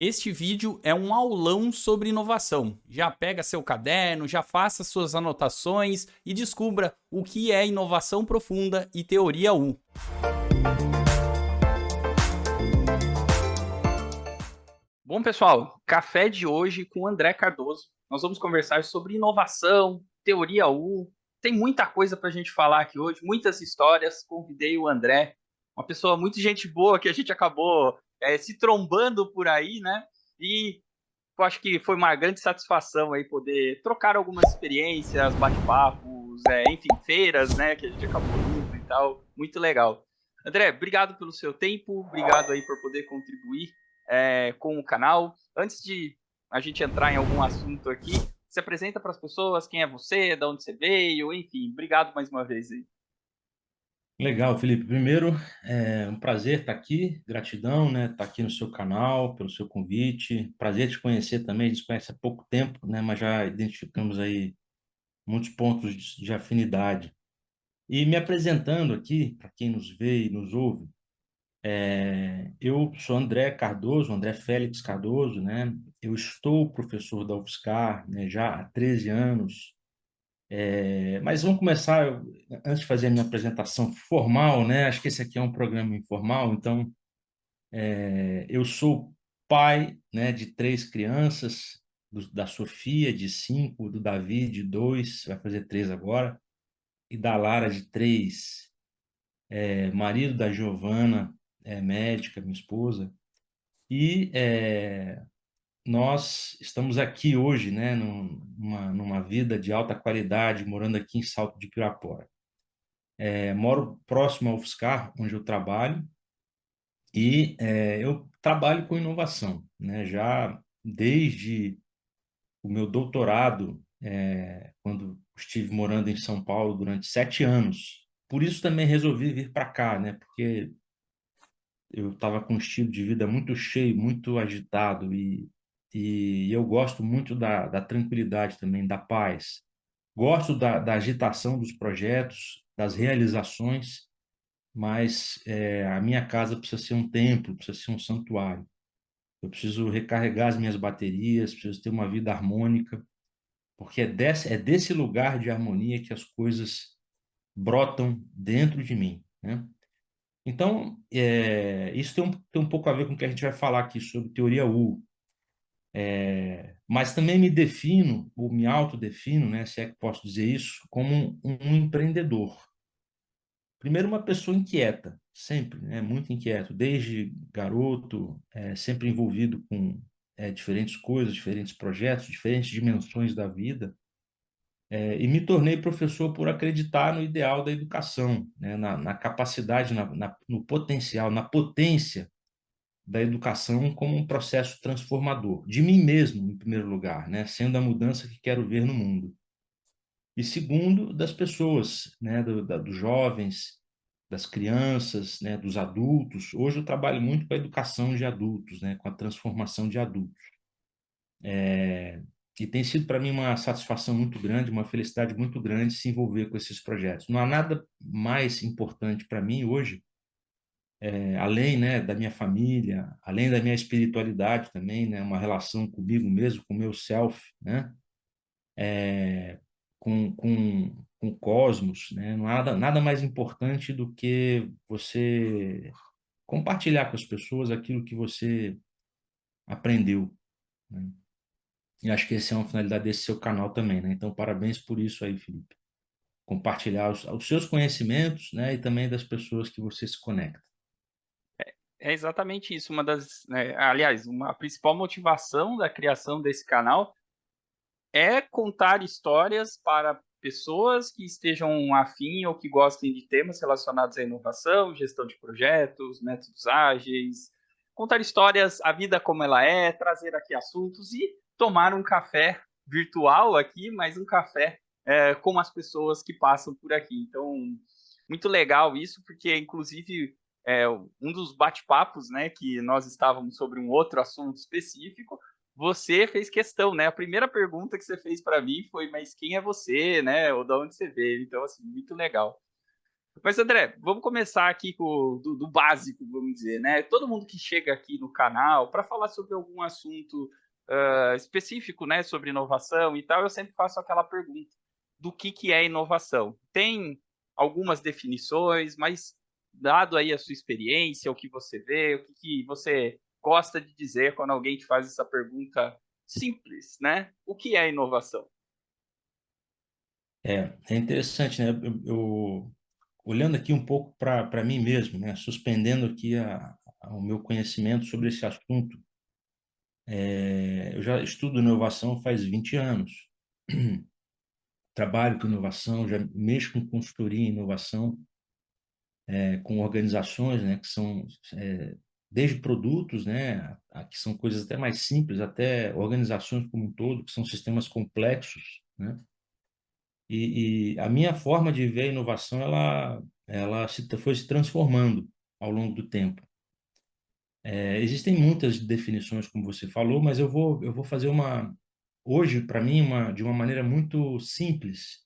Este vídeo é um aulão sobre inovação. Já pega seu caderno, já faça suas anotações e descubra o que é inovação profunda e teoria U. Bom, pessoal, café de hoje com o André Cardoso. Nós vamos conversar sobre inovação, teoria U. Tem muita coisa para a gente falar aqui hoje, muitas histórias. Convidei o André, uma pessoa muito gente boa que a gente acabou se trombando por aí, né? E eu acho que foi uma grande satisfação aí poder trocar algumas experiências, bate-papos, enfim, feiras, né, que a gente acabou indo e tal. Muito legal. André, obrigado pelo seu tempo, obrigado aí por poder contribuir com o canal. Antes de a gente entrar em algum assunto aqui, se apresenta para as pessoas, quem é você, de onde você veio, enfim, obrigado mais uma vez aí. Legal, Felipe. Primeiro, é um prazer estar aqui, gratidão, né, estar aqui no seu canal, pelo seu convite. Prazer te conhecer também, a gente se conhece há pouco tempo, né, mas já identificamos aí muitos pontos de afinidade. E me apresentando aqui, para quem nos vê e nos ouve, eu sou André Cardoso, André Félix Cardoso, né? Eu estou professor da UFSCar, né, já há 13 anos. Mas vamos começar, antes de fazer a minha apresentação formal, né? Acho que esse aqui é um programa informal, então eu sou pai, né, de três crianças, da Sofia, de 5, do Davi, de 2, vai fazer 3 agora, e da Lara, de 3. Marido da Giovana, médica, minha esposa. E nós estamos aqui hoje, né, numa vida de alta qualidade, morando aqui em Salto de Pirapora. Moro próximo ao UFSCar, onde eu trabalho, e eu trabalho com inovação, né? Já desde o meu doutorado, quando estive morando em São Paulo durante 7 anos. Por isso também resolvi vir para cá, né? Porque eu estava com um estilo de vida muito cheio, muito agitado, e eu gosto muito da tranquilidade também, da paz. Gosto da agitação dos projetos, das realizações, mas a minha casa precisa ser um templo, precisa ser um santuário. Eu preciso recarregar as minhas baterias, preciso ter uma vida harmônica, porque é desse lugar de harmonia que as coisas brotam dentro de mim, né? Então, isso tem um pouco a ver com o que a gente vai falar aqui sobre teoria U. Mas também me defino, ou me autodefino, né, se é que posso dizer isso, como um empreendedor. Primeiro, uma pessoa inquieta, sempre, né? Muito inquieto, desde garoto, sempre envolvido com diferentes coisas, diferentes projetos, diferentes dimensões da vida, e me tornei professor por acreditar no ideal da educação, né? Na capacidade, no potencial, na potência da educação como um processo transformador, de mim mesmo, em primeiro lugar, né? Sendo a mudança que quero ver no mundo. E segundo, das pessoas, né, dos jovens, das crianças, né, dos adultos. Hoje eu trabalho muito com a educação de adultos, né, com a transformação de adultos. E tem sido para mim uma satisfação muito grande, uma felicidade muito grande se envolver com esses projetos. Não há nada mais importante para mim hoje, além, né, da minha família, além da minha espiritualidade também, né, uma relação comigo mesmo, com o meu self, né, com o cosmos, né? Não há nada mais importante do que você compartilhar com as pessoas aquilo que você aprendeu, né? E acho que essa é uma finalidade desse seu canal também, né? Então, parabéns por isso aí, Felipe. Compartilhar os seus conhecimentos, né? E também das pessoas que você se conecta. É exatamente isso, aliás, a principal motivação da criação desse canal é contar histórias para pessoas que estejam afim ou que gostem de temas relacionados à inovação, gestão de projetos, métodos ágeis, contar histórias, a vida como ela é, trazer aqui assuntos e tomar um café virtual aqui, mas um café com as pessoas que passam por aqui. Então, muito legal isso, porque inclusive um dos bate-papos, né, que nós estávamos sobre um outro assunto específico, você fez questão, né? A primeira pergunta que você fez para mim foi: mas quem é você, né? Ou de onde você veio? Então, assim, muito legal. Mas, André, vamos começar aqui do básico, vamos dizer, né? Todo mundo que chega aqui no canal para falar sobre algum assunto específico, né, sobre inovação e tal, eu sempre faço aquela pergunta do que é inovação. Tem algumas definições, mas dado aí a sua experiência, o que você vê, o que você gosta de dizer quando alguém te faz essa pergunta simples, né? O que é inovação? É interessante, né? Olhando aqui um pouco para mim mesmo, né? Suspendendo aqui o meu conhecimento sobre esse assunto. Eu já estudo inovação faz 20 anos. Trabalho com inovação, já mexo com consultoria em inovação, com organizações, né? Que são desde produtos, né? Que são coisas até mais simples, até organizações como um todo, que são sistemas complexos, né? E a minha forma de ver a inovação, ela foi se transformando ao longo do tempo. Existem muitas definições, como você falou, mas eu vou fazer hoje, para mim, de uma maneira muito simples.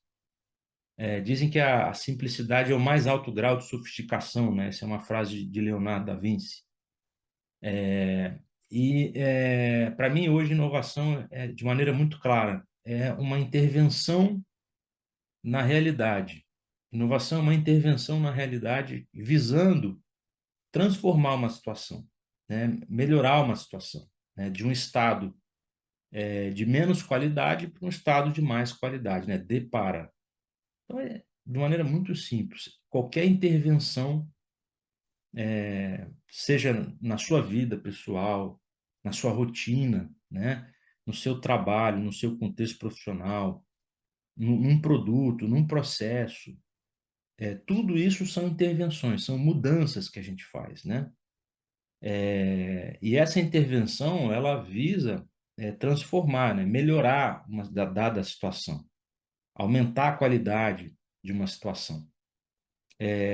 Dizem que a simplicidade é o mais alto grau de sofisticação, né? Essa é uma frase de Leonardo da Vinci. Para mim, hoje, inovação de maneira muito clara, é uma intervenção na realidade. Inovação é uma intervenção na realidade visando transformar uma situação, né? Melhorar uma situação, né? De um estado de menos qualidade para um estado de mais qualidade, né? De para. Então, de maneira muito simples. Qualquer intervenção, seja na sua vida pessoal, na sua rotina, né? No seu trabalho, no seu contexto profissional, num produto, num processo, tudo isso são intervenções, são mudanças que a gente faz, né? E essa intervenção, ela visa transformar, né? Melhorar uma dada situação, aumentar a qualidade de uma situação.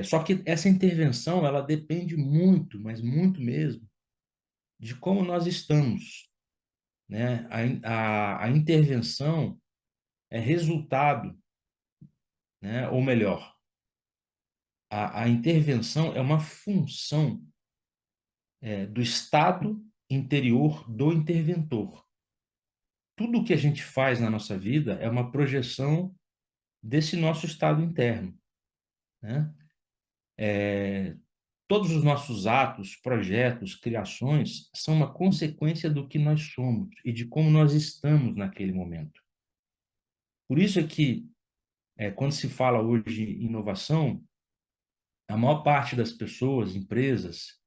Só que essa intervenção, ela depende muito, mas muito mesmo, de como nós estamos, né? A intervenção é resultado, né? Ou melhor, a intervenção é uma função do estado interior do interventor. Tudo o que a gente faz na nossa vida é uma projeção desse nosso estado interno, né? Todos os nossos atos, projetos, criações são uma consequência do que nós somos e de como nós estamos naquele momento. Por isso é que, quando se fala hoje em inovação, a maior parte das pessoas, empresas,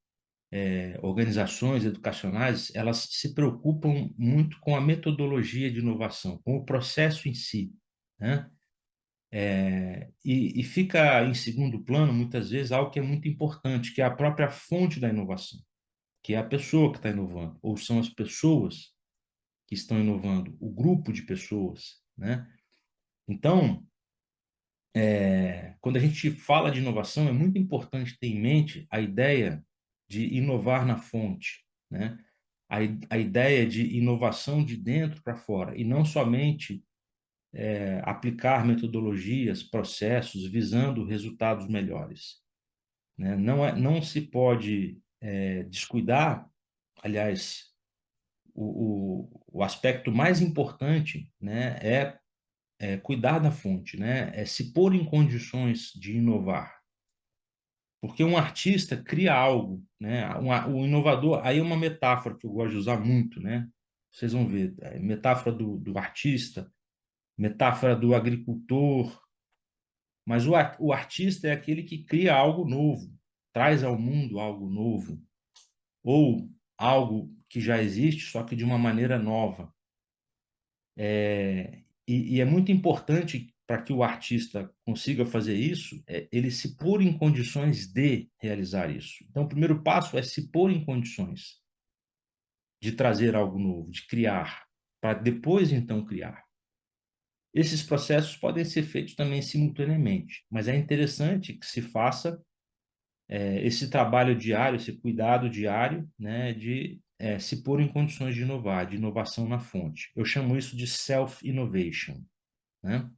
organizações educacionais, elas se preocupam muito com a metodologia de inovação, com o processo em si, né? E fica em segundo plano, muitas vezes, algo que é muito importante, que é a própria fonte da inovação, que é a pessoa que está inovando, ou são as pessoas que estão inovando, o grupo de pessoas, né? Então, quando a gente fala de inovação, é muito importante ter em mente a ideia de inovar na fonte, né? A ideia de inovação de dentro para fora, e não somente aplicar metodologias, processos visando resultados melhores, né? Não se pode descuidar, aliás, o aspecto mais importante, né, cuidar da fonte, né, é se pôr em condições de inovar. Porque um artista cria algo, né? O inovador, aí é uma metáfora que eu gosto de usar muito, né? Vocês vão ver, metáfora do artista, metáfora do agricultor, mas o artista é aquele que cria algo novo, traz ao mundo algo novo, ou algo que já existe, só que de uma maneira nova. E é muito importante para que o artista consiga fazer isso, ele se pôr em condições de realizar isso. Então, o primeiro passo é se pôr em condições de trazer algo novo, de criar, para depois então criar. Esses processos podem ser feitos também simultaneamente, mas é interessante que se faça esse trabalho diário, esse cuidado diário, né, de se pôr em condições de inovar, de inovação na fonte. Eu chamo isso de self-innovation, né?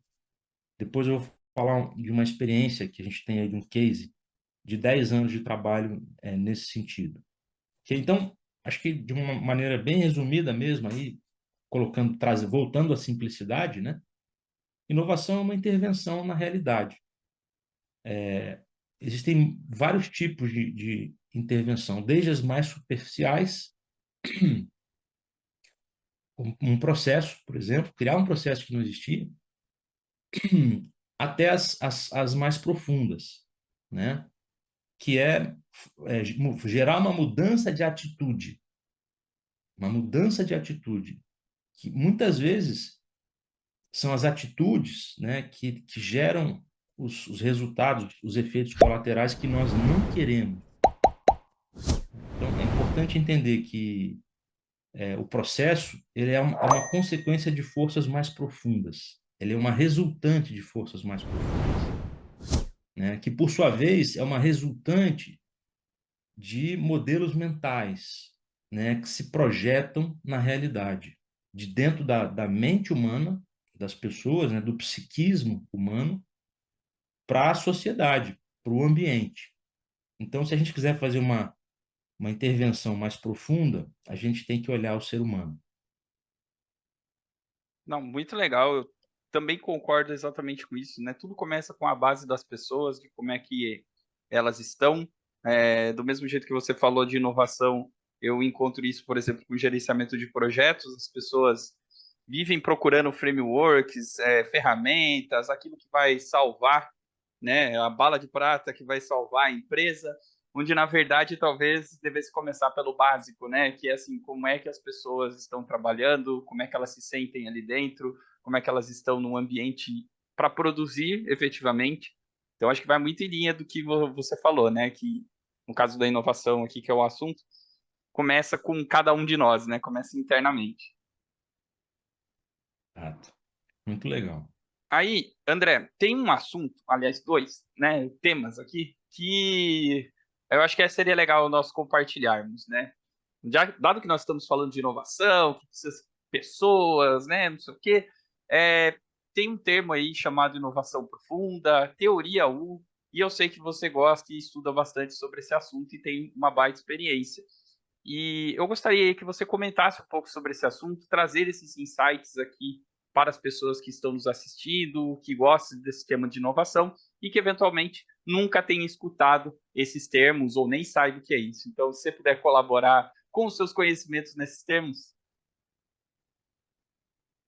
Depois eu vou falar de uma experiência que a gente tem aí, de um case de 10 anos de trabalho nesse sentido. Então, acho que de uma maneira bem resumida mesmo, aí, voltando à simplicidade, né? Inovação é uma intervenção na realidade. Existem vários tipos de intervenção, desde as mais superficiais, um processo, por exemplo, criar um processo que não existia, até as mais profundas, né? Que gerar uma mudança de atitude, que muitas vezes são as atitudes, né, que geram os resultados, os efeitos colaterais que nós não queremos. Então, é importante entender que o processo ele é uma consequência de forças mais profundas. Ele é uma resultante de forças mais profundas, né, que, por sua vez, é uma resultante de modelos mentais, né, que se projetam na realidade, de dentro da mente humana, das pessoas, né, do psiquismo humano, para a sociedade, para o ambiente. Então, se a gente quiser fazer uma intervenção mais profunda, a gente tem que olhar o ser humano. Não, muito legal. Eu também concordo exatamente com isso, né? Tudo começa com a base das pessoas, de como é que elas estão. Do mesmo jeito que você falou de inovação, eu encontro isso, por exemplo, com gerenciamento de projetos. As pessoas vivem procurando frameworks, ferramentas, aquilo que vai salvar, né? A bala de prata que vai salvar a empresa, onde na verdade talvez devesse começar pelo básico, né? Que é assim, como é que as pessoas estão trabalhando, como é que elas se sentem ali dentro, como é que elas estão no ambiente para produzir efetivamente. Então acho que vai muito em linha do que você falou, né? Que no caso da inovação aqui, que é o assunto, começa com cada um de nós, né? Começa internamente. Exato. Muito legal. Aí, André, tem um assunto, aliás, dois, né, temas aqui, que eu acho que seria legal nós compartilharmos, né? Dado que nós estamos falando de inovação, que precisa de pessoas, né, não sei o quê, tem um termo aí chamado inovação profunda, teoria U, e eu sei que você gosta e estuda bastante sobre esse assunto e tem uma baita experiência. E eu gostaria que você comentasse um pouco sobre esse assunto, trazer esses insights aqui para as pessoas que estão nos assistindo, que gostam desse tema de inovação e que eventualmente nunca tenham escutado esses termos ou nem saibam o que é isso. Então, se você puder colaborar com os seus conhecimentos nesses termos.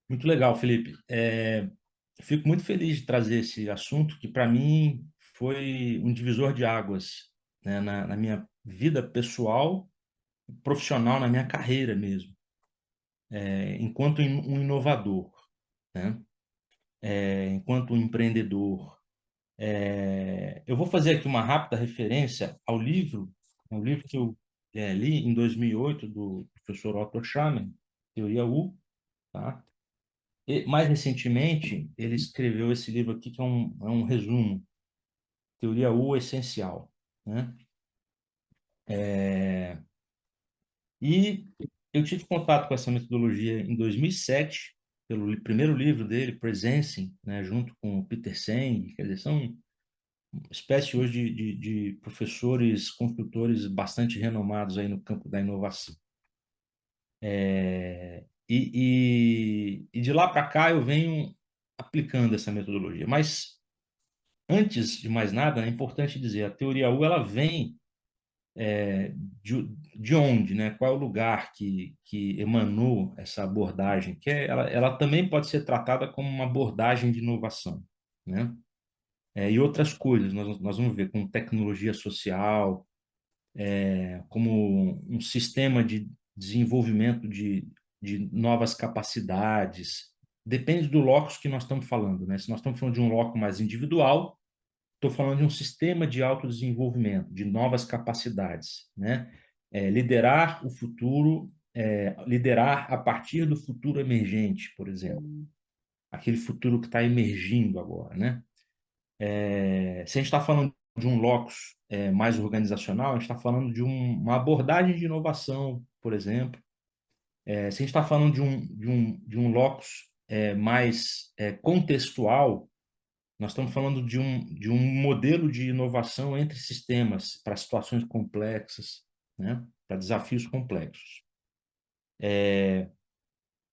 Muito legal, Felipe. Fico muito feliz de trazer esse assunto, que para mim foi um divisor de águas, né, na minha vida pessoal, profissional, na minha carreira mesmo, enquanto um inovador, né? Enquanto um empreendedor. Eu vou fazer aqui uma rápida referência ao livro que eu li em 2008, do professor Otto Scharmer, Teoria U, tá? E, mais recentemente, ele escreveu esse livro aqui, que é um resumo, Teoria U Essencial, né? E eu tive contato com essa metodologia em 2007, pelo primeiro livro dele, Presencing, né, junto com o Peter Senge, quer dizer, são uma espécie hoje de professores, construtores bastante renomados aí no campo da inovação. E de lá para cá eu venho aplicando essa metodologia. Mas, antes de mais nada, é importante dizer, a teoria U ela vem de onde, né? Qual é o lugar que emanou essa abordagem? Ela também pode ser tratada como uma abordagem de inovação, né? E outras coisas, nós vamos ver como tecnologia social, como um sistema de desenvolvimento de novas capacidades. Depende do locus que nós estamos falando, né? Se nós estamos falando de um locus mais individual, estou falando de um sistema de autodesenvolvimento, de novas capacidades, né? Liderar o futuro, liderar a partir do futuro emergente, por exemplo, aquele futuro que está emergindo agora, né? Se a gente está falando de um locus mais organizacional, a gente está falando de uma abordagem de inovação, por exemplo. Se a gente está falando de um locus mais contextual, Nós estamos falando de um modelo de inovação entre sistemas para situações complexas, né? Para desafios complexos.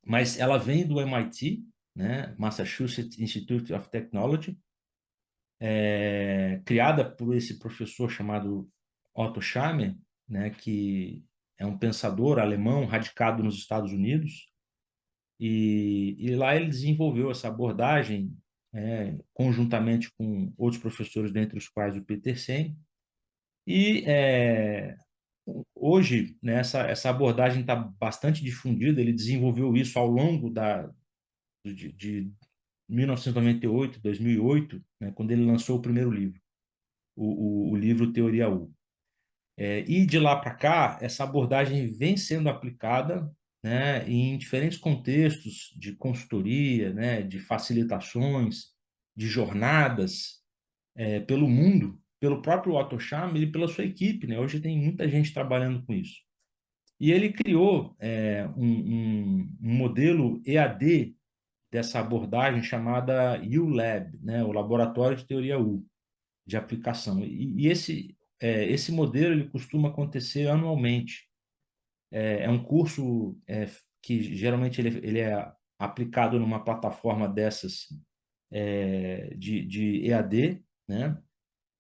Mas ela vem do MIT, né? Massachusetts Institute of Technology, criada por esse professor chamado Otto Scharmer, né? Que é um pensador alemão radicado nos Estados Unidos. E lá ele desenvolveu essa abordagem conjuntamente com outros professores, dentre os quais o Peter Sen. E hoje, né, essa abordagem está bastante difundida. Ele desenvolveu isso ao longo de 1998, 2008, né, quando ele lançou o primeiro livro, o livro Teoria U. E de lá para cá, essa abordagem vem sendo aplicada, né, em diferentes contextos de consultoria, né, de facilitações, de jornadas, pelo mundo, pelo próprio Otto Scharmer e pela sua equipe, né? Hoje tem muita gente trabalhando com isso. E ele criou um modelo EAD dessa abordagem chamada U-Lab, né? O Laboratório de Teoria U, de aplicação. E esse modelo ele costuma acontecer anualmente. É um curso que geralmente ele é aplicado numa plataforma dessas de EAD, né?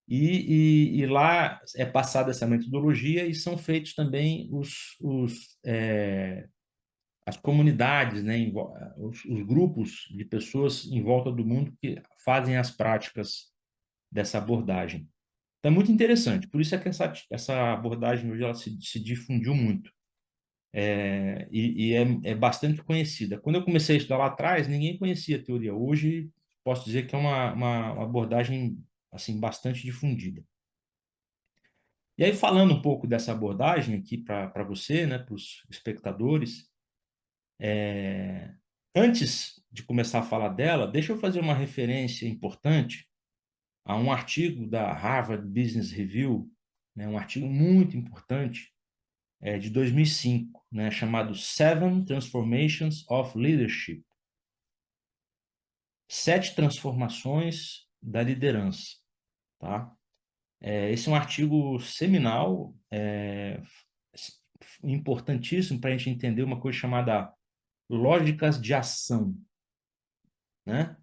E lá é passada essa metodologia e são feitos também as comunidades, né, os grupos de pessoas em volta do mundo que fazem as práticas dessa abordagem. Então, é muito interessante. Por isso é que essa abordagem hoje ela se difundiu muito. É bastante conhecida. Quando eu comecei a estudar lá atrás, ninguém conhecia a teoria. Hoje, posso dizer que é uma abordagem assim bastante difundida. E aí, falando um pouco dessa abordagem aqui para você, né, para os espectadores, antes de começar a falar dela, deixa eu fazer uma referência importante a um artigo da Harvard Business Review, né, um artigo muito importante, de 2005, né, chamado Seven Transformations of Leadership. 7 transformações da liderança, tá? Esse é um artigo seminal, importantíssimo para a gente entender uma coisa chamada lógicas de ação, né?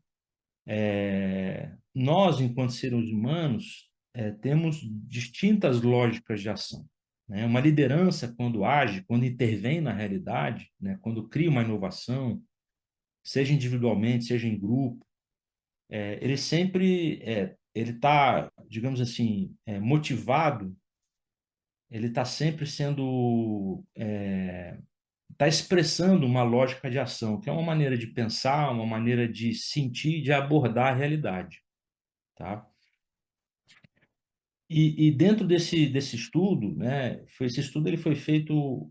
Nós, enquanto seres humanos, temos distintas lógicas de ação, né? Uma liderança, quando age, quando intervém na realidade, né? Quando cria uma inovação, seja individualmente, seja em grupo, ele sempre ele está, digamos assim, motivado, ele está sempre sendo está expressando uma lógica de ação, que é uma maneira de pensar, uma maneira de sentir, de abordar a realidade, tá? E dentro desse estudo, né, esse estudo ele foi feito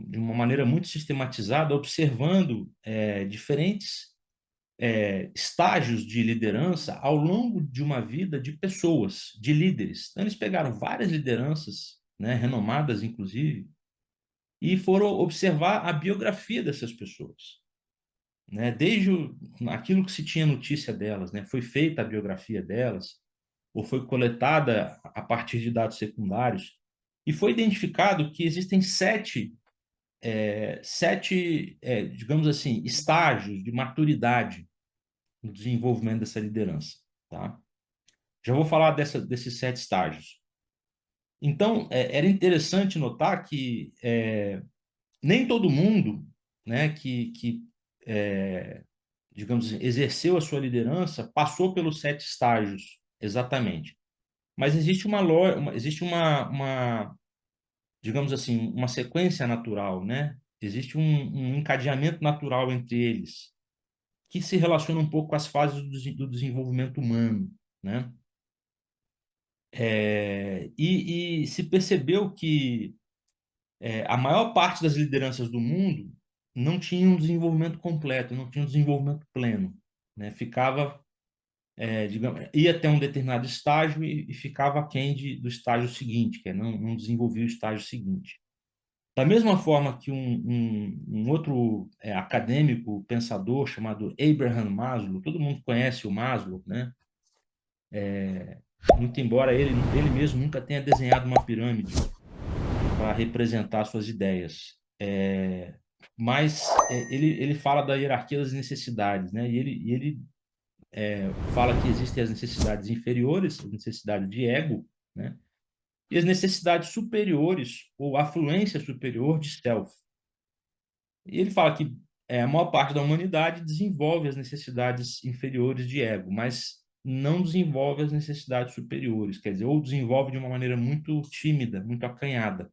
de uma maneira muito sistematizada, observando diferentes estágios de liderança ao longo de uma vida de pessoas, de líderes. Então, eles pegaram várias lideranças, né, renomadas, inclusive, e foram observar a biografia dessas pessoas, né? Desde aquilo que se tinha notícia delas, né? Foi feita a biografia delas, ou foi coletada a partir de dados secundários, e foi identificado que existem digamos assim, estágios de maturidade no desenvolvimento dessa liderança, tá? Já vou falar desses 7 estágios. Então, era interessante notar que nem todo mundo, né, é, digamos, exerceu a sua liderança, passou pelos 7 estágios, exatamente. Mas existe digamos assim, uma sequência natural, né? Existe um encadeamento natural entre eles, que se relaciona um pouco com as fases do desenvolvimento humano, né? E se percebeu que a maior parte das lideranças do mundo não tinha um desenvolvimento completo, não tinha um desenvolvimento pleno, né? Ficava, digamos, ia até um determinado estágio e ficava aquém do estágio seguinte, que não desenvolvia o estágio seguinte. Da mesma forma que um outro acadêmico, pensador chamado Abraham Maslow, todo mundo conhece o Maslow, né? Muito embora ele mesmo nunca tenha desenhado uma pirâmide para representar suas ideias. Mas ele fala da hierarquia das necessidades, né? E ele fala que existem as necessidades inferiores, as necessidades de ego, né? E as necessidades superiores, ou a fluência superior de self. E ele fala que a maior parte da humanidade desenvolve as necessidades inferiores de ego, mas não desenvolve as necessidades superiores, quer dizer, ou desenvolve de uma maneira muito tímida, muito acanhada.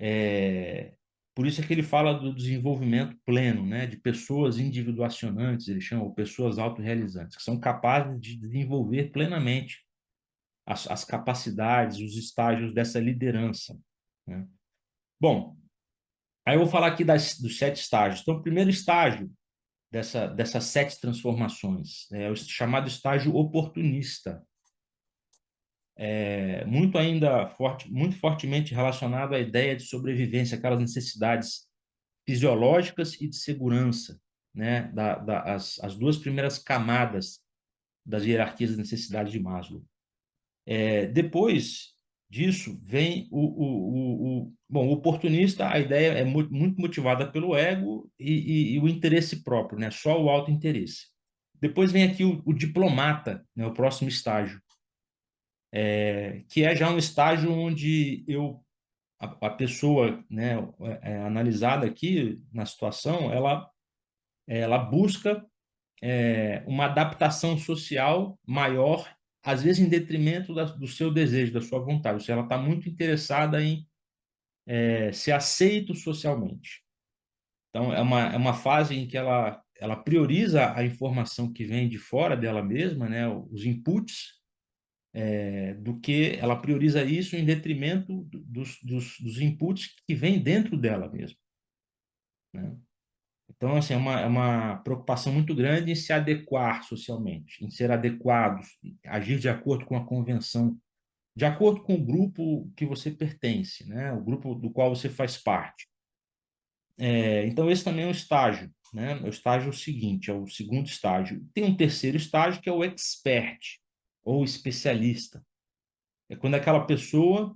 É, por isso é que ele fala do desenvolvimento pleno, né, de pessoas individuacionantes, ele chama, ou pessoas autorrealizantes, que são capazes de desenvolver plenamente as capacidades, os estágios dessa liderança, né? Bom, aí eu vou falar aqui dos 7 estágios. Então, o primeiro estágio dessas 7 transformações é o chamado estágio oportunista, muito ainda muito fortemente relacionado à ideia de sobrevivência, aquelas necessidades fisiológicas e de segurança, né? As duas primeiras camadas das hierarquias das necessidades de Maslow. Depois disso vem bom, o oportunista, a ideia é muito motivada pelo ego e o interesse próprio, né? Só o autointeresse. Depois vem aqui o diplomata, né? O próximo estágio, que é já um estágio onde a pessoa, né, analisada aqui na situação, ela busca uma adaptação social maior, às vezes em detrimento do seu desejo, da sua vontade. Ou seja, ela está muito interessada em ser aceito socialmente. Então, é uma fase em que ela prioriza a informação que vem de fora dela mesma, né, os inputs, do que ela prioriza isso em detrimento dos inputs que vêm dentro dela mesma, né? Então, assim, é uma preocupação muito grande em se adequar socialmente, em ser adequados, agir de acordo com a convenção, de acordo com o grupo que você pertence, né? O grupo do qual você faz parte. Então, esse também é um estágio, né? O estágio seguinte, é o segundo estágio. Tem um terceiro estágio, que é o expert, ou especialista. É quando aquela pessoa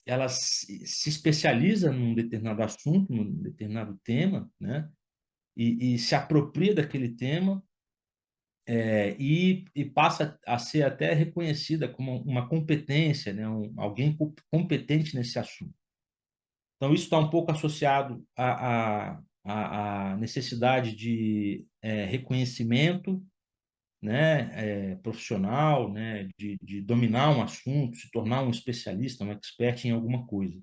ela se especializa num determinado assunto, num determinado tema, né? E se apropria daquele tema, e passa a ser até reconhecida como uma competência, né? Alguém competente nesse assunto. Então, isso está um pouco associado à necessidade de reconhecimento, né? Profissional, né? De dominar um assunto, se tornar um especialista, um expert em alguma coisa.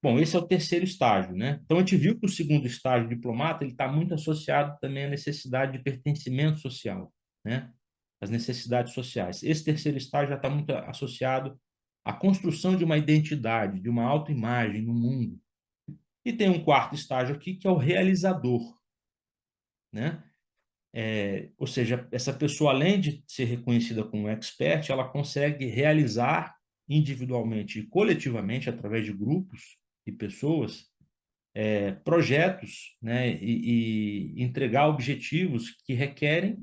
Bom, esse é o terceiro estágio, né? Então, a gente viu que o segundo estágio, diplomata, ele está muito associado também à necessidade de pertencimento social, né? As necessidades sociais. Esse terceiro estágio já está muito associado à construção de uma identidade, de uma autoimagem no mundo. E tem um quarto estágio aqui, que é o realizador, né? Ou seja, essa pessoa, além de ser reconhecida como expert, ela consegue realizar individualmente e coletivamente, através de grupos e pessoas, projetos, né, e entregar objetivos que requerem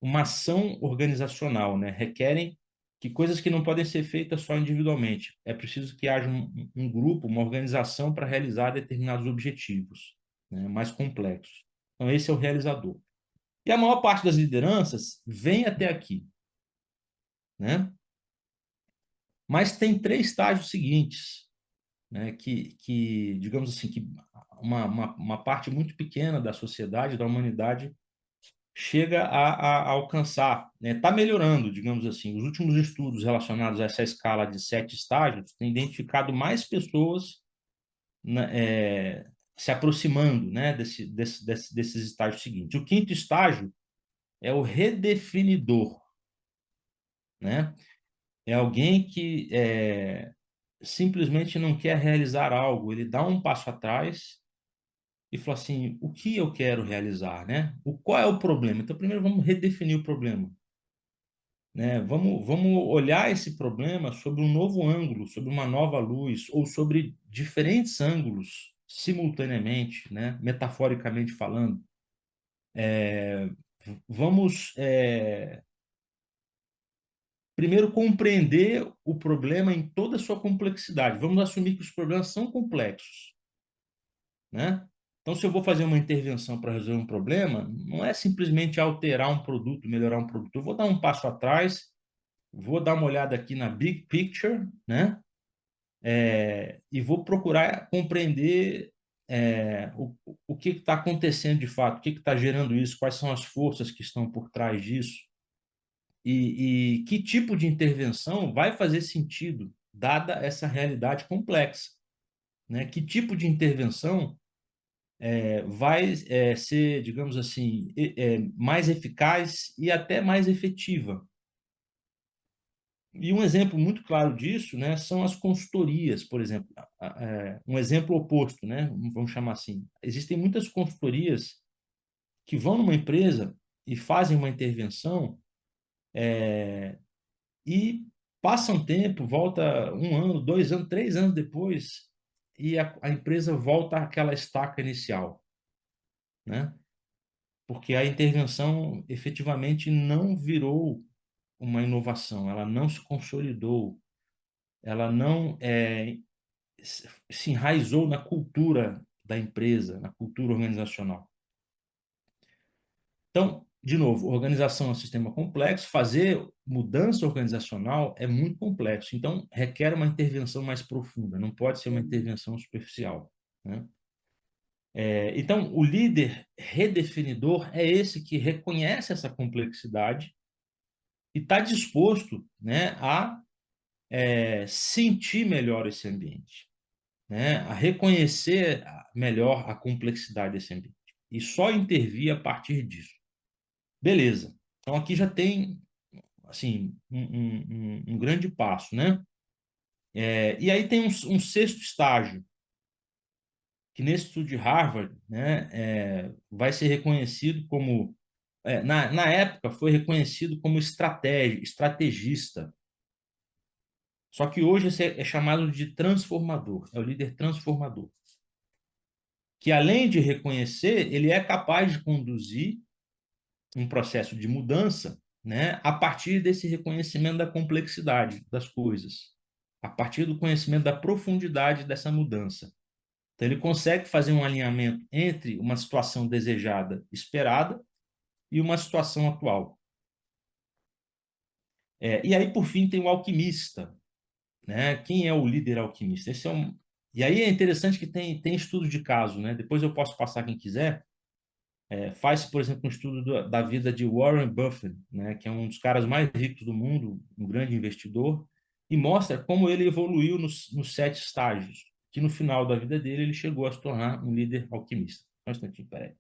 uma ação organizacional, né, requerem que coisas que não podem ser feitas só individualmente. É preciso que haja um grupo, uma organização para realizar determinados objetivos, né, mais complexos. Então, esse é o realizador. E a maior parte das lideranças vem até aqui, né? Mas tem 3 estágios seguintes, né? Digamos assim, que uma parte muito pequena da sociedade, da humanidade, chega a alcançar, né? Está melhorando, digamos assim. Os últimos estudos relacionados a essa escala de 7 estágios têm identificado mais pessoas, né, se aproximando, né, desses estágios seguintes. O quinto estágio é o redefinidor, né? É alguém que simplesmente não quer realizar algo, ele dá um passo atrás e fala assim, o que eu quero realizar, né? Qual é o problema? Então, primeiro vamos redefinir o problema. né? Vamos olhar esse problema sob um novo ângulo, sob uma nova luz, ou sobre diferentes ângulos simultaneamente, né? Metaforicamente falando. Vamos primeiro compreender o problema em toda a sua complexidade. Vamos assumir que os problemas são complexos, né? Então, se eu vou fazer uma intervenção para resolver um problema, não é simplesmente alterar um produto, melhorar um produto. Eu vou dar um passo atrás, vou dar uma olhada aqui na big picture, né? E vou procurar compreender o que está acontecendo de fato, o que está gerando isso, quais são as forças que estão por trás disso e que tipo de intervenção vai fazer sentido, dada essa realidade complexa, né? Que tipo de intervenção vai ser, digamos assim, mais eficaz e até mais efetiva. E um exemplo muito claro disso, né, são as consultorias, por exemplo. Um exemplo oposto, né, vamos chamar assim. Existem muitas consultorias que vão numa empresa e fazem uma intervenção e passam tempo, volta um ano, 2 anos, 3 anos depois, e a empresa volta àquela estaca inicial, né? Porque a intervenção efetivamente não virou uma inovação, ela não se consolidou, ela não se enraizou na cultura da empresa, na cultura organizacional. Então, de novo, organização é um sistema complexo, fazer mudança organizacional é muito complexo, então requer uma intervenção mais profunda, não pode ser uma intervenção superficial, né? Então, o líder redefinidor é esse que reconhece essa complexidade e está disposto, né, a sentir melhor esse ambiente, né, a reconhecer melhor a complexidade desse ambiente e só intervir a partir disso. Beleza. Então aqui já tem assim um grande passo, né? E aí tem um sexto estágio que nesse estudo de Harvard, né, vai ser reconhecido como na época foi reconhecido como estrategista. Só que hoje esse é chamado de transformador, é o líder transformador, que além de reconhecer, ele é capaz de conduzir um processo de mudança, né, a partir desse reconhecimento da complexidade das coisas, a partir do conhecimento da profundidade dessa mudança. Então, ele consegue fazer um alinhamento entre uma situação desejada, esperada, e uma situação atual. E aí, por fim, tem o alquimista, né? Quem é o líder alquimista? E aí é interessante que tem estudo de caso, né? Depois eu posso passar quem quiser. Faz, por exemplo, um estudo da vida de Warren Buffett, né, que é um dos caras mais ricos do mundo, um grande investidor, e mostra como ele evoluiu nos 7 estágios, que no final da vida dele ele chegou a se tornar um líder alquimista. Só um instantinho, peraí.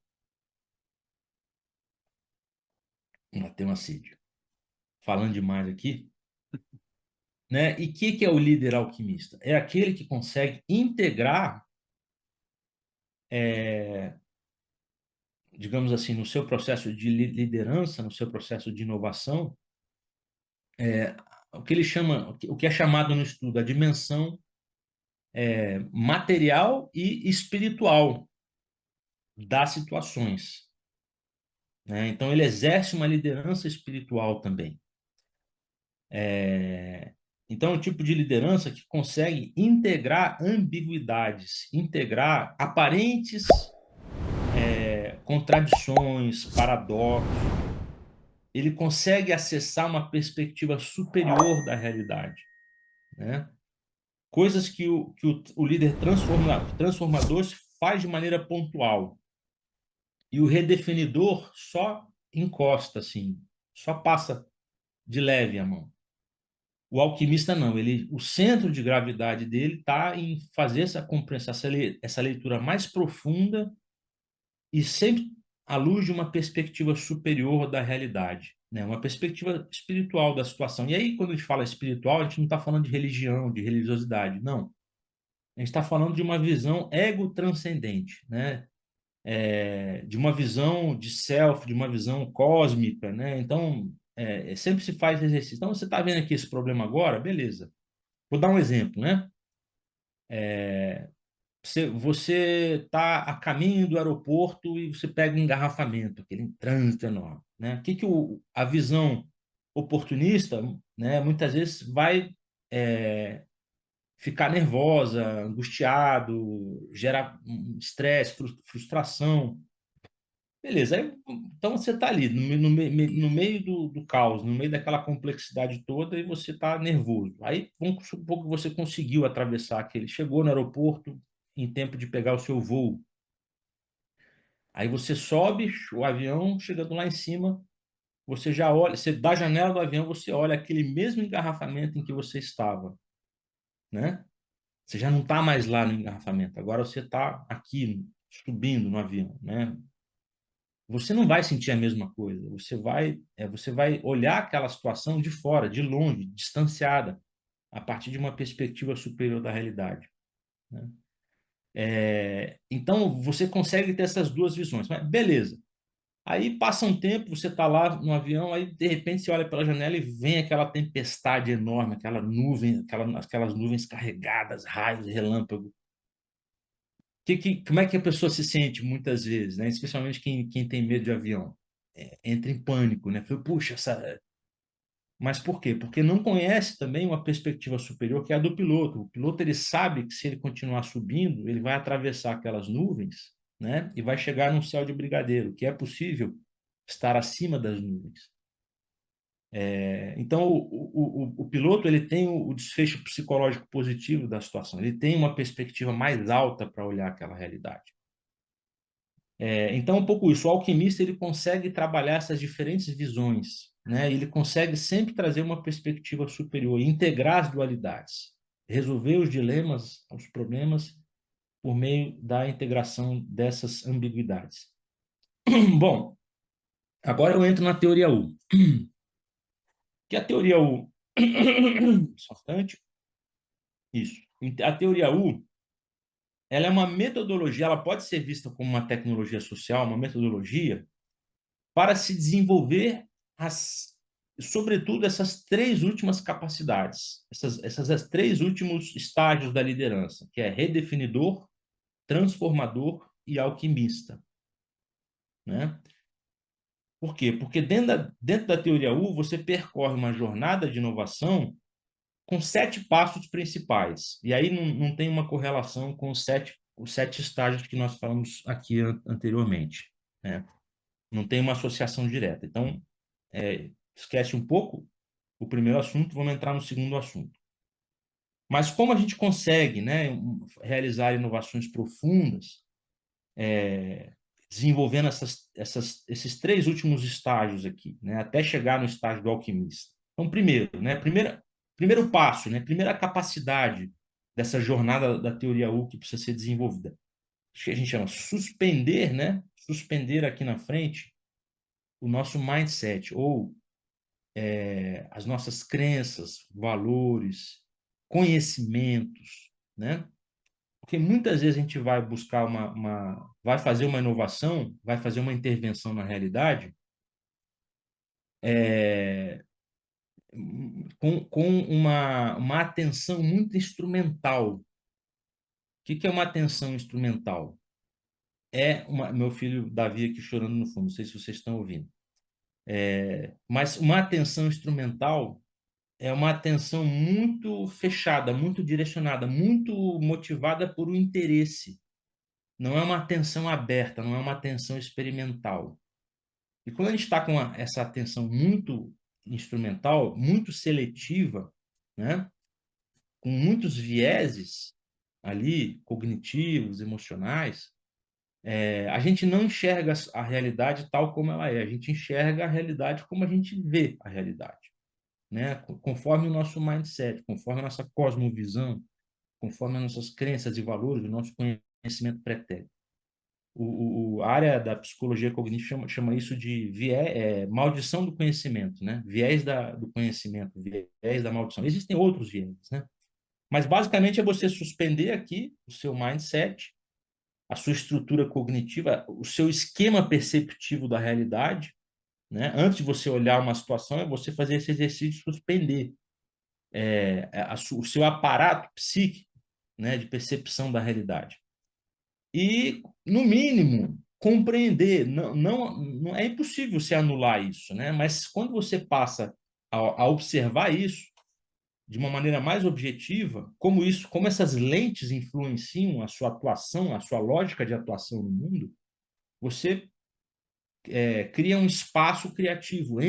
Tem uma sede. Falando demais aqui. Né? E o que é o líder alquimista? É aquele que consegue integrar, digamos assim, no seu processo de liderança, no seu processo de inovação, o que ele chama, o que é chamado no estudo a dimensão material e espiritual das situações, né? Então ele exerce uma liderança espiritual também. Então é um tipo de liderança que consegue integrar ambiguidades, integrar aparentes contradições, paradoxos. Ele consegue acessar uma perspectiva superior da realidade, né? Coisas que o líder transformador faz de maneira pontual. E o redefinidor só encosta, assim, só passa de leve a mão. O alquimista não, o centro de gravidade dele está em fazer essa compreensão, essa leitura mais profunda e sempre à luz de uma perspectiva superior da realidade, né? Uma perspectiva espiritual da situação. E aí, quando a gente fala espiritual, a gente não está falando de religião, de religiosidade, não. A gente está falando de uma visão ego-transcendente, né? De uma visão de self, de uma visão cósmica, né? Então, sempre se faz exercício. Então, você está vendo aqui esse problema agora? Beleza. Vou dar um exemplo, né? Você está a caminho do aeroporto e você pega um engarrafamento, aquele trânsito enorme, né? O que que a visão oportunista, né, muitas vezes vai ficar nervosa, angustiado, gera estresse, frustração. Beleza, aí, então você está ali no meio do caos, no meio daquela complexidade toda e você está nervoso. Aí vamos supor que você conseguiu atravessar aquele, chegou no aeroporto em tempo de pegar o seu voo. Aí você sobe o avião, chegando lá em cima, você já olha, você da janela do avião você olha aquele mesmo engarrafamento em que você estava, né? Você já não está mais lá no engarrafamento, agora você está aqui subindo no avião, né? Você não vai sentir a mesma coisa. Você vai olhar aquela situação de fora, de longe, distanciada, a partir de uma perspectiva superior da realidade, né? Então, você consegue ter essas duas visões. Mas, beleza. Aí passa um tempo, você está lá no avião, aí de repente você olha pela janela e vem aquela tempestade enorme, aquela nuvem, aquelas nuvens carregadas, raios, relâmpago. Como é que a pessoa se sente muitas vezes, né? Especialmente quem tem medo de avião? Entra em pânico, né? Fala, puxa, mas por quê? Porque não conhece também uma perspectiva superior que é a do piloto. O piloto ele sabe que se ele continuar subindo, ele vai atravessar aquelas nuvens, né? E vai chegar num céu de brigadeiro, que é possível estar acima das nuvens. Então, o piloto ele tem o desfecho psicológico positivo da situação. Ele tem uma perspectiva mais alta para olhar aquela realidade. Então, um pouco isso. O alquimista ele consegue trabalhar essas diferentes visões, né? Ele consegue sempre trazer uma perspectiva superior, integrar as dualidades, resolver os dilemas, os problemas, por meio da integração dessas ambiguidades. Bom, agora eu entro na teoria U. Que a teoria U. Só um instante. Isso. A teoria U ela é uma metodologia, ela pode ser vista como uma tecnologia social, uma metodologia para se desenvolver sobretudo essas três últimas capacidades, essas três últimos estágios da liderança, que é redefinidor, transformador e alquimista, né? Por quê? Porque dentro da teoria U, você percorre uma jornada de inovação com 7 passos principais. E aí não tem uma correlação com os sete estágios que nós falamos aqui anteriormente, né? Não tem uma associação direta. Então, esquece um pouco o primeiro assunto, vamos entrar no segundo assunto. Mas como a gente consegue, né, realizar inovações profundas, desenvolvendo esses três últimos estágios aqui, né, até chegar no estágio do alquimista? Então, primeiro passo, né, primeira capacidade dessa jornada da teoria U que precisa ser desenvolvida. Acho que a gente chama suspender, né, suspender aqui na frente o nosso mindset, ou as nossas crenças, valores, conhecimentos, né? Porque muitas vezes a gente vai buscar vai fazer uma inovação, vai fazer uma intervenção na realidade, é, com uma atenção muito instrumental. O que é uma atenção instrumental? Meu filho Davi aqui chorando no fundo, não sei se vocês estão ouvindo. Mas uma atenção instrumental é uma atenção muito fechada, muito direcionada, muito motivada por um interesse. Não é uma atenção aberta, não é uma atenção experimental. E quando a gente está com essa atenção muito instrumental, muito seletiva, né, com muitos vieses ali, cognitivos, emocionais, a gente não enxerga a realidade tal como ela é, a gente enxerga a realidade como a gente vê a realidade, né? Conforme o nosso mindset, conforme a nossa cosmovisão, conforme as nossas crenças e valores, o nosso conhecimento pretérito. A área da psicologia cognitiva chama isso de maldição do conhecimento, né? Viés do conhecimento, viés da maldição. Existem outros viés, né? Mas basicamente é você suspender aqui o seu mindset, a sua estrutura cognitiva, o seu esquema perceptivo da realidade, né? Antes de você olhar uma situação, é você fazer esse exercício de suspender o seu aparato psíquico, né, de percepção da realidade. E, no mínimo, compreender. Não é impossível você anular isso, né? Mas quando você passa a observar isso de uma maneira mais objetiva, como essas lentes influenciam a sua atuação, a sua lógica de atuação no mundo, você cria um espaço criativo,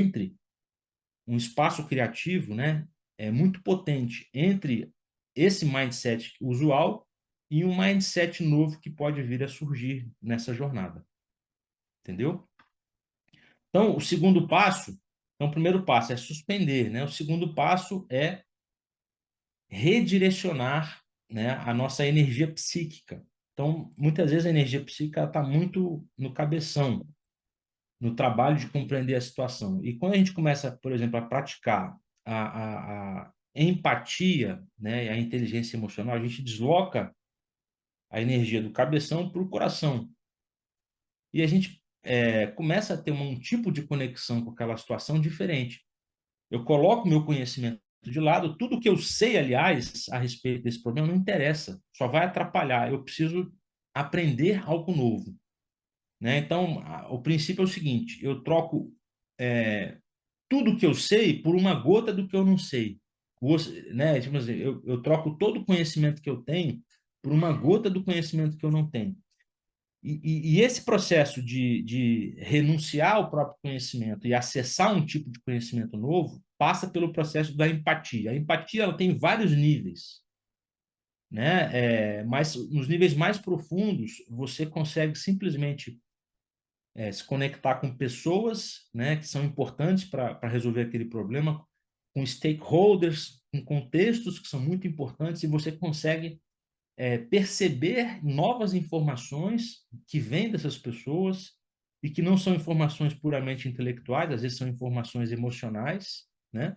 né, muito potente entre esse mindset usual e um mindset novo que pode vir a surgir nessa jornada, entendeu? Então, o primeiro passo é suspender, né? O segundo passo é redirecionar, né, a nossa energia psíquica. Então, muitas vezes a energia psíquica está muito no cabeção, no trabalho de compreender a situação. E quando a gente começa, por exemplo, a praticar a empatia, né, e a inteligência emocional, a gente desloca a energia do cabeção para o coração. E a gente começa a ter um tipo de conexão com aquela situação diferente. Eu coloco meu conhecimento de lado, tudo que eu sei, aliás, a respeito desse problema não interessa, só vai atrapalhar. Eu preciso aprender algo novo, né? Então, o princípio é o seguinte: eu troco tudo que eu sei por uma gota do que eu não sei. Né? Tipo assim, eu troco todo o conhecimento que eu tenho por uma gota do conhecimento que eu não tenho. E esse processo de renunciar ao próprio conhecimento e acessar um tipo de conhecimento novo passa pelo processo da empatia. A empatia ela tem vários níveis, né? Mas nos níveis mais profundos você consegue simplesmente se conectar com pessoas, né, que são importantes para resolver aquele problema, com stakeholders, com contextos que são muito importantes, e você consegue perceber novas informações que vêm dessas pessoas e que não são informações puramente intelectuais, às vezes são informações emocionais, né?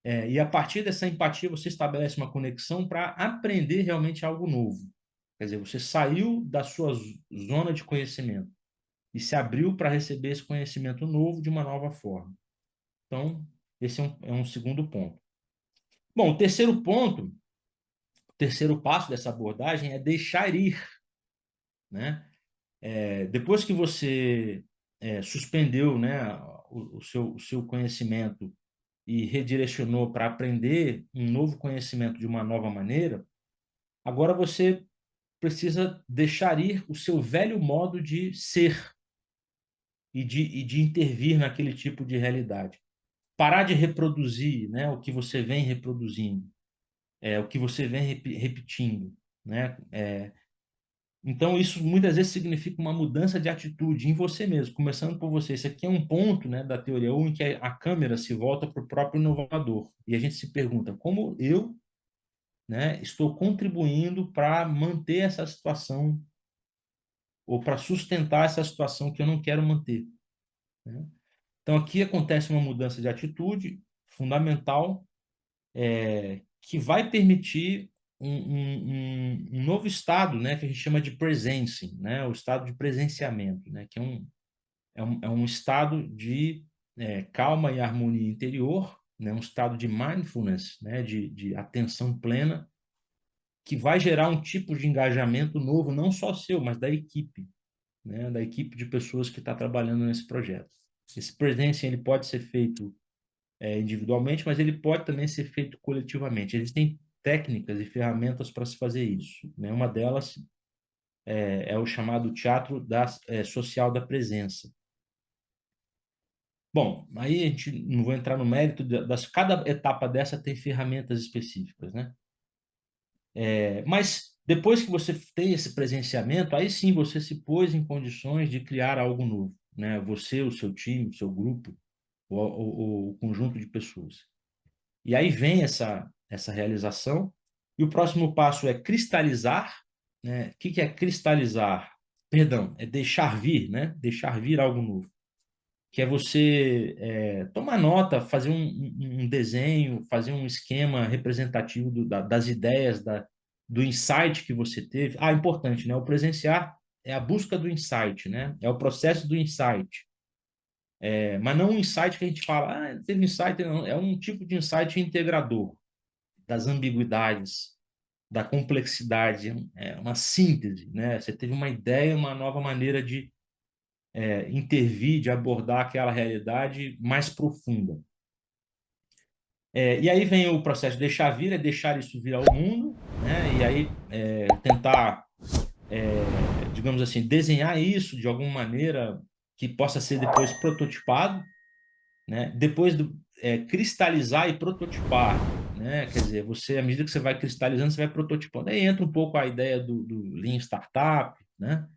E a partir dessa empatia você estabelece uma conexão para aprender realmente algo novo. Quer dizer, você saiu da sua zona de conhecimento e se abriu para receber esse conhecimento novo de uma nova forma. Então, esse é um segundo ponto. Bom, o terceiro passo dessa abordagem é deixar ir, né? Depois que você suspendeu, né, o seu conhecimento e redirecionou para aprender um novo conhecimento de uma nova maneira, agora você precisa deixar ir o seu velho modo de ser e de intervir naquele tipo de realidade. Parar de reproduzir, né, o que você vem reproduzindo, o que você vem repetindo, né? Então, isso muitas vezes significa uma mudança de atitude em você mesmo, começando por você. Esse aqui é um ponto, né, da teoria 1 em que a câmera se volta para o próprio inovador. E a gente se pergunta, como eu, né, estou contribuindo para manter essa situação ou para sustentar essa situação que eu não quero manter, né? Então, aqui acontece uma mudança de atitude fundamental, que vai permitir um novo estado, né, que a gente chama de presencing, né, o estado de presenciamento, né, que é um estado de calma e harmonia interior, né, um estado de mindfulness, né, de atenção plena, que vai gerar um tipo de engajamento novo, não só seu, mas da equipe, né, da equipe de pessoas que está trabalhando nesse projeto. Esse presencing ele pode ser feito individualmente, mas ele pode também ser feito coletivamente. Existem técnicas e ferramentas para se fazer isso, né? Uma delas é o chamado teatro social da presença. Bom, aí a gente não vou entrar no mérito cada etapa dessa tem ferramentas específicas, né? Mas depois que você tem esse presenciamento, aí sim você se pôs em condições de criar algo novo, né? Você, o seu time, o seu grupo, o conjunto de pessoas. E aí vem essa realização. E o próximo passo é cristalizar, né? O que é cristalizar? Perdão, é deixar vir, né? Deixar vir algo novo. Que é você tomar nota, fazer um desenho, fazer um esquema representativo das ideias, do insight que você teve. Ah, importante, né? O presenciar é a busca do insight, né? É o processo do insight. Mas não um insight que a gente fala, teve insight, não. É um tipo de insight integrador das ambiguidades, da complexidade, é uma síntese, né? Você teve uma ideia, uma nova maneira de intervir, de abordar aquela realidade mais profunda. E aí vem o processo de deixar vir, é deixar isso vir ao mundo, né? E aí tentar, digamos assim, desenhar isso de alguma maneira que possa ser depois prototipado, né? Depois cristalizar e prototipar, né? Quer dizer, à medida que você vai cristalizando, você vai prototipando. Aí entra um pouco a ideia do Lean Startup, né?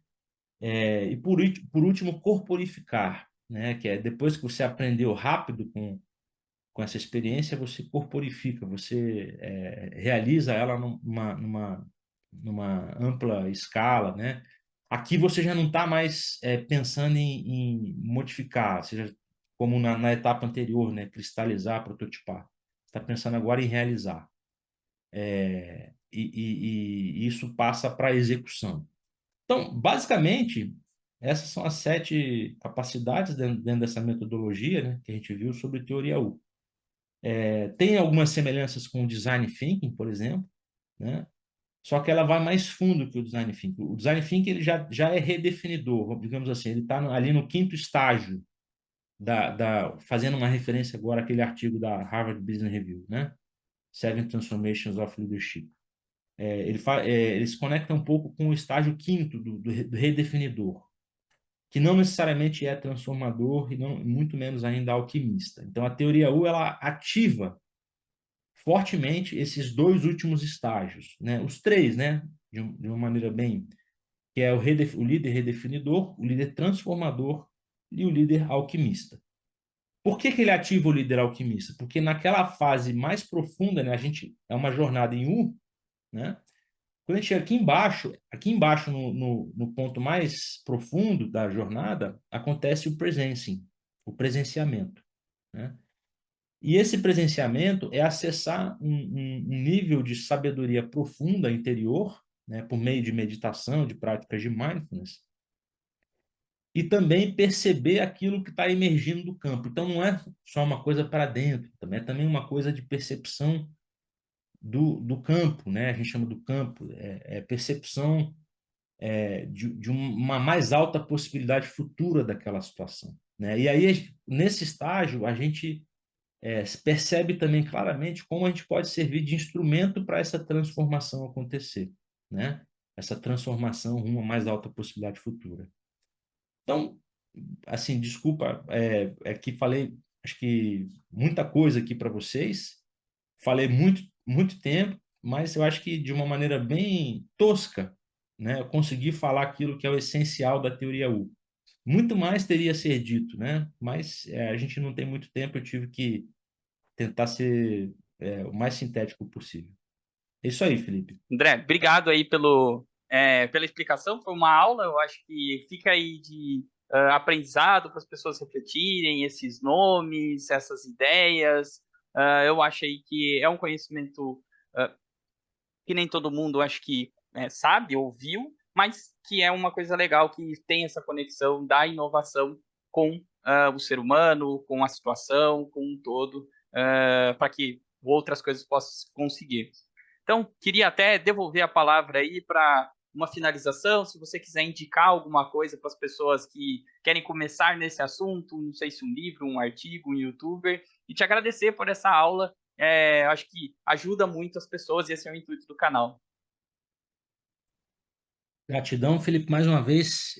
E por último, corporificar, né? Que é depois que você aprendeu rápido com essa experiência, você corporifica, você realiza ela numa ampla escala, né? Aqui você já não está mais pensando em modificar, seja como na etapa anterior, né? Cristalizar, prototipar. Está pensando agora em realizar. E isso passa para a execução. Então, basicamente, essas são as 7 capacidades dentro dessa metodologia, né, que a gente viu sobre teoria U. Tem algumas semelhanças com o design thinking, por exemplo, né? Só que ela vai mais fundo que o design thinking. O design thinking ele já é redefinidor, digamos assim, ele está ali no 5º estágio fazendo uma referência agora àquele artigo da Harvard Business Review, né? Seven Transformations of Leadership. Ele se conecta um pouco com o estágio 5º do redefinidor, que não necessariamente é transformador e não, muito menos ainda alquimista. Então, a teoria U ela ativa fortemente esses 2 últimos estágios, né? Os 3, né? De uma maneira bem, que é o líder redefinidor, o líder transformador e o líder alquimista. Por que ele ativa o líder alquimista? Porque naquela fase mais profunda, né? A gente é uma jornada em U, né? Quando a gente chega aqui embaixo no ponto mais profundo da jornada, acontece o presencing, o presenciamento, né? E esse presenciamento é acessar um nível de sabedoria profunda interior, né, por meio de meditação, de práticas de mindfulness, e também perceber aquilo que está emergindo do campo. Então, não é só uma coisa para dentro, também uma coisa de percepção do campo, né? A gente chama do campo, percepção de uma mais alta possibilidade futura daquela situação, né? E aí, nesse estágio, a gente percebe também claramente como a gente pode servir de instrumento para essa transformação acontecer, né? Essa transformação rumo a mais alta possibilidade futura. Então, assim, desculpa, que falei, acho que muita coisa aqui para vocês, falei muito tempo, mas eu acho que de uma maneira bem tosca, né? Eu consegui falar aquilo que é o essencial da teoria U. Muito mais teria a ser dito, né? Mas a gente não tem muito tempo, eu tive que tentar ser o mais sintético possível. É isso aí, Felipe. André, obrigado aí pela explicação. Foi uma aula, eu acho que fica aí de aprendizado para as pessoas refletirem esses nomes, essas ideias. Eu achei que é um conhecimento que nem todo mundo acho que sabe, ouviu, mas que é uma coisa legal que tem essa conexão da inovação com o ser humano, com a situação, com um todo, para que outras coisas possam conseguir. Então, queria até devolver a palavra aí para uma finalização, se você quiser indicar alguma coisa para as pessoas que querem começar nesse assunto, não sei se um livro, um artigo, um youtuber, e te agradecer por essa aula. Acho que ajuda muito as pessoas e esse é o intuito do canal. Gratidão, Felipe, mais uma vez.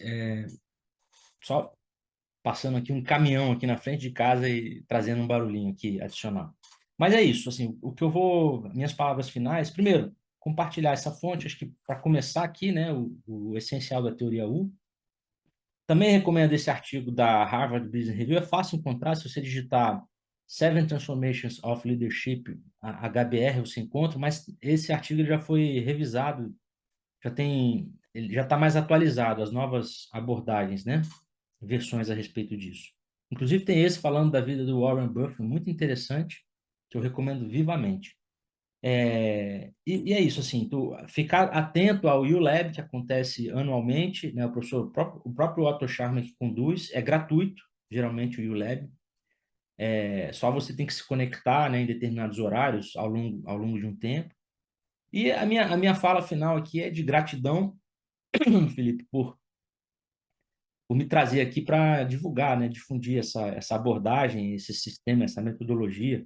Só passando aqui um caminhão aqui na frente de casa e trazendo um barulhinho aqui adicional. Mas é isso, assim, o que eu vou, minhas palavras finais, primeiro, compartilhar essa fonte, acho que para começar aqui, né, o essencial da teoria U. Também recomendo esse artigo da Harvard Business Review, é fácil encontrar, se você digitar Seven Transformations of Leadership, a HBR você encontra, mas esse artigo já foi revisado, ele já está mais atualizado, as novas abordagens, né? Versões a respeito disso. Inclusive tem esse falando da vida do Warren Buffett, muito interessante, que eu recomendo vivamente. E é isso, assim, ficar atento ao ULab, que acontece anualmente, né? O próprio Otto Scharmer que conduz, é gratuito, geralmente o YouLab. Só você tem que se conectar, né, em determinados horários ao longo de um tempo. E a minha fala final aqui é de gratidão, Felipe, por me trazer aqui para divulgar, né, difundir essa abordagem, esse sistema, essa metodologia,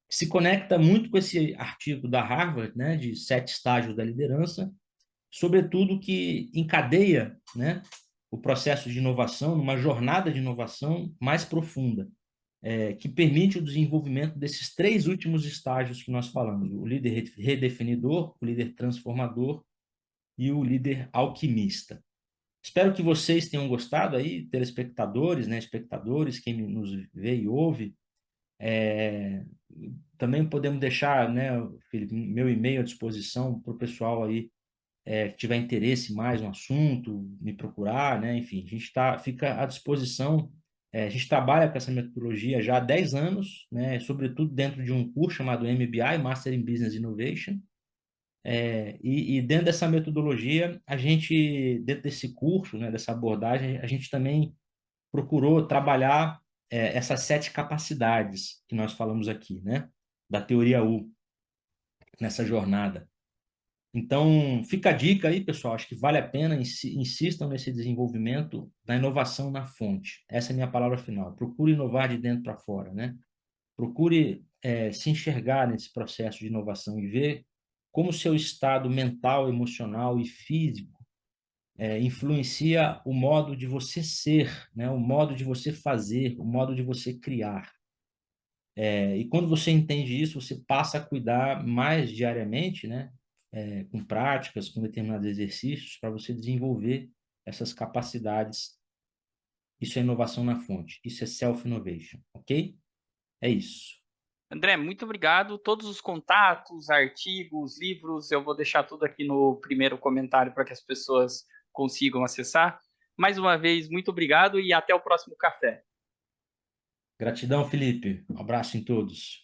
que se conecta muito com esse artigo da Harvard, né, de 7 estágios da liderança, sobretudo que encadeia, né, o processo de inovação numa jornada de inovação mais profunda, que permite o desenvolvimento desses 3 últimos estágios que nós falamos: o líder redefinidor, o líder transformador e o líder alquimista. Espero que vocês tenham gostado aí, telespectadores, né, espectadores, quem nos vê e ouve. É, Também podemos deixar, né, Felipe, meu e-mail à disposição para o pessoal aí que tiver interesse mais no assunto, me procurar, né? Enfim, a gente fica à disposição. A gente trabalha com essa metodologia já há 10 anos, né? Sobretudo dentro de um curso chamado MBI, Master in Business Innovation. E dentro dessa metodologia, dentro desse curso, né, dessa abordagem, a gente também procurou trabalhar essas 7 capacidades que nós falamos aqui, né? Da teoria U, nessa jornada. Então, fica a dica aí, pessoal. Acho que vale a pena, insistam nesse desenvolvimento da inovação na fonte. Essa é a minha palavra final. Procure inovar de dentro para fora, né? Procure se enxergar nesse processo de inovação e ver como o seu estado mental, emocional e físico influencia o modo de você ser, né? O modo de você fazer, o modo de você criar. E quando você entende isso, você passa a cuidar mais diariamente, né? Com práticas, com determinados exercícios, para você desenvolver essas capacidades. Isso é inovação na fonte, isso é self-innovation, ok? É isso. André, muito obrigado. Todos os contatos, artigos, livros, eu vou deixar tudo aqui no primeiro comentário para que as pessoas consigam acessar. Mais uma vez, muito obrigado e até o próximo café. Gratidão, Felipe. Um abraço em todos.